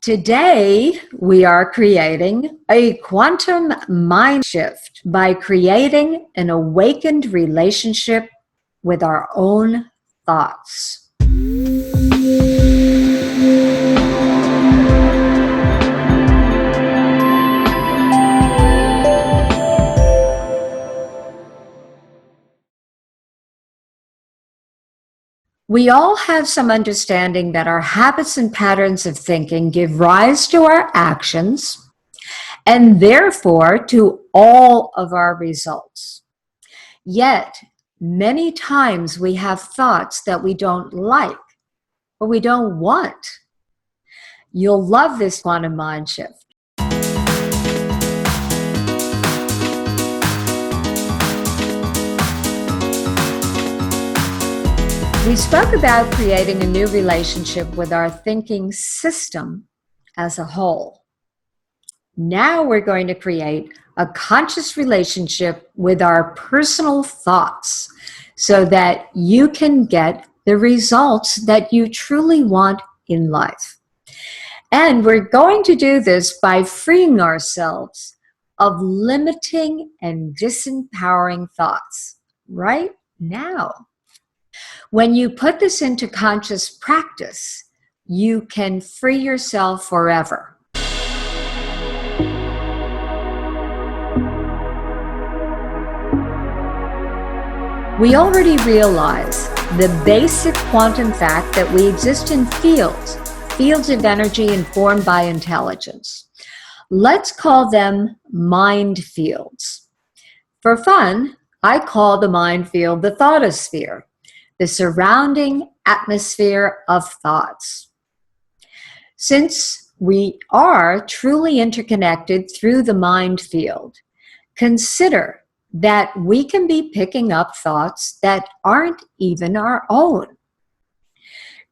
Today, we are creating a quantum mind shift by creating an awakened relationship with our own thoughts. We all have some understanding that our habits and patterns of thinking give rise to our actions and therefore to all of our results. Yet, many times we have thoughts that we don't like or we don't want. You'll love this quantum mind shift. We spoke about creating a new relationship with our thinking system as a whole. Now we're going to create a conscious relationship with our personal thoughts so that you can get the results that you truly want in life. And we're going to do this by freeing ourselves of limiting and disempowering thoughts right now. When you put this into conscious practice, you can free yourself forever. We already realize the basic quantum fact that we exist in fields of energy informed by intelligence. Let's call them mind fields. For fun, I call the mind field the thoughtosphere, the surrounding atmosphere of thoughts. Since we are truly interconnected through the mind field, consider that we can be picking up thoughts that aren't even our own.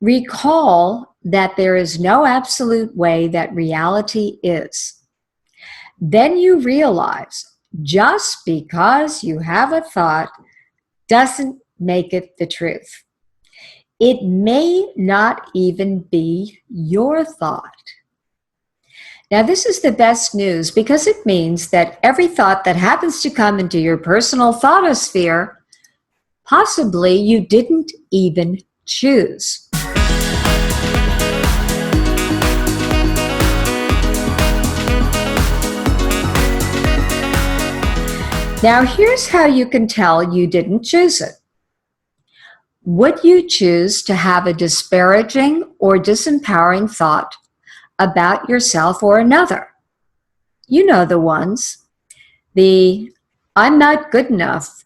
Recall that there is no absolute way that reality is. Then you realize just because you have a thought doesn't make it the truth. It may not even be your thought. Now, this is the best news because it means that every thought that happens to come into your personal thoughtosphere, possibly you didn't even choose. Now, here's how you can tell you didn't choose it. Would you choose to have a disparaging or disempowering thought about yourself or another? You know the ones. The I'm not good enough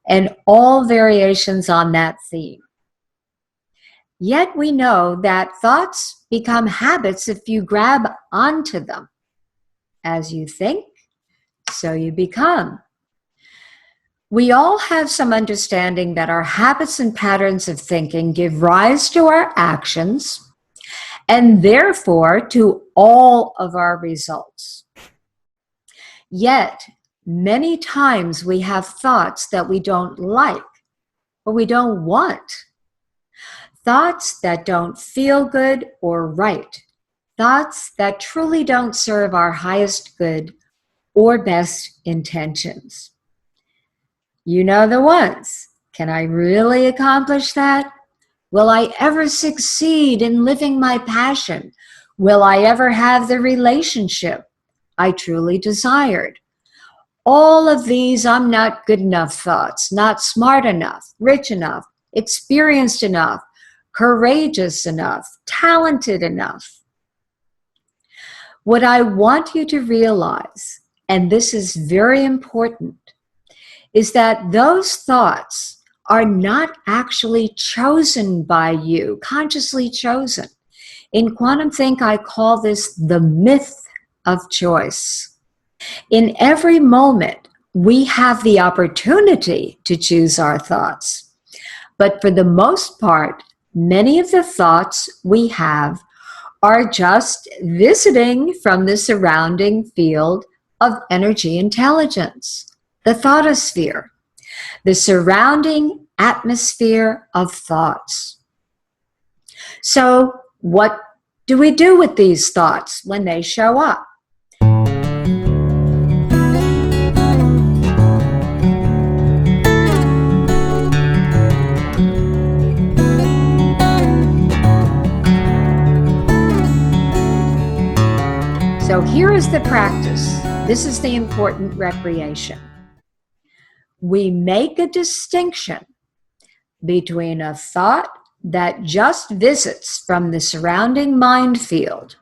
and all variations on that theme. Yet we know that thoughts become habits if you grab onto them. As you think, so you become. We all have some understanding that our habits and patterns of thinking give rise to our actions and therefore to all of our results. Yet, many times we have thoughts that we don't like or we don't want. Thoughts that don't feel good or right. Thoughts that truly don't serve our highest good or best intentions. You know the ones. Can I really accomplish that? Will I ever succeed in living my passion? Will I ever have the relationship I truly desired? All of these I'm not good enough thoughts, not smart enough, rich enough, experienced enough, courageous enough, talented enough. What I want you to realize, and this is very important, is that those thoughts are not actually chosen by you, consciously chosen. In QuantumThink, I call this the myth of choice. In every moment, we have the opportunity to choose our thoughts. But for the most part, many of the thoughts we have are just visiting from the surrounding field of energy intelligence. The thoughtosphere, the surrounding atmosphere of thoughts. So what do we do with these thoughts when they show up? So here is the practice. This is the important recreation. We make a distinction between a thought that just visits from the surrounding mind field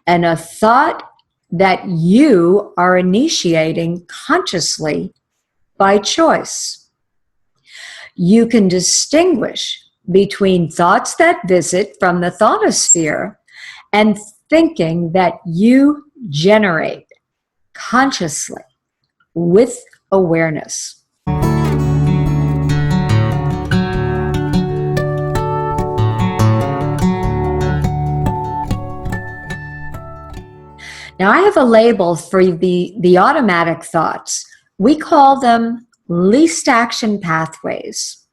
and a thought that you are initiating consciously by choice. You can distinguish between thoughts that visit from the thoughtosphere and thinking that you generate consciously with awareness. Now, I have a label for the automatic thoughts. We call them least action pathways.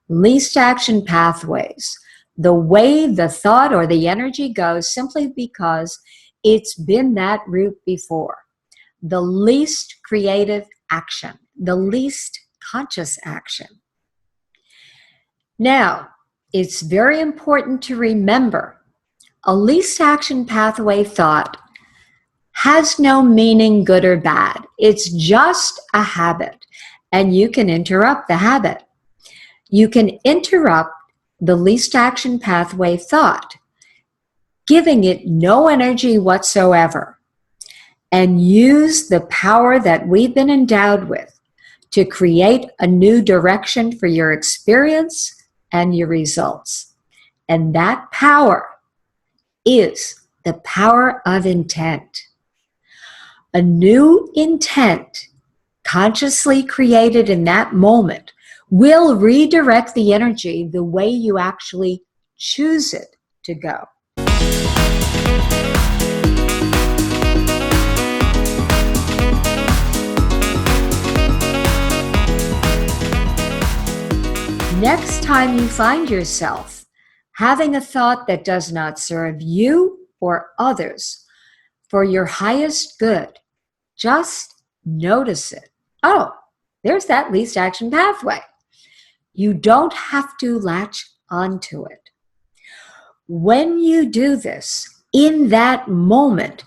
Least action pathways. The way the thought or the energy goes simply because it's been that route before. The least creative action, the least conscious action. Now, it's very important to remember a least action pathway thought has no meaning, good or bad. It's just a habit, and you can interrupt the habit. You can interrupt the least action pathway thought, giving it no energy whatsoever, and use the power that we've been endowed with to create a new direction for your experience and your results. And that power is the power of intent. A new intent, consciously created in that moment, will redirect the energy the way you actually choose it to go. Next time you find yourself having a thought that does not serve you or others for your highest good, just notice it. Oh, there's that least action pathway. You don't have to latch onto it. When you do this, in that moment,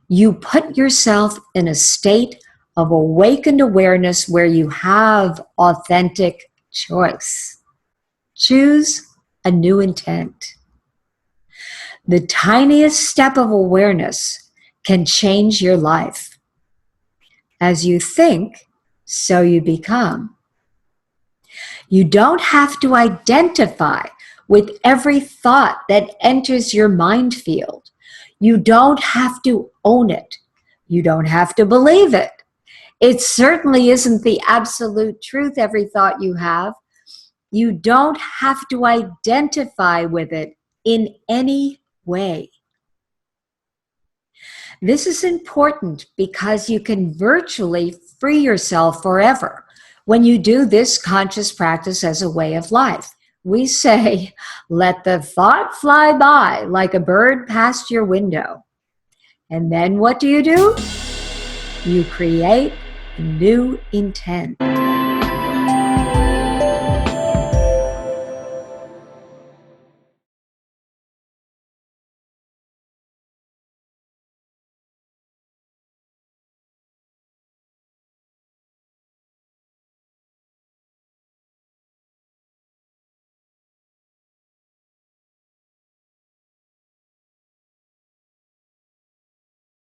you put yourself in a state of awakened awareness where you have authentic choice. Choose a new intent. The tiniest step of awareness can change your life. As you think, so you become. You don't have to identify with every thought that enters your mind field. You don't have to own it. You don't have to believe it. It certainly isn't the absolute truth, every thought you have. You don't have to identify with it in any way. This is important because you can virtually free yourself forever when you do this conscious practice as a way of life. We say, let the thought fly by like a bird past your window. And then what do? You create a new intent.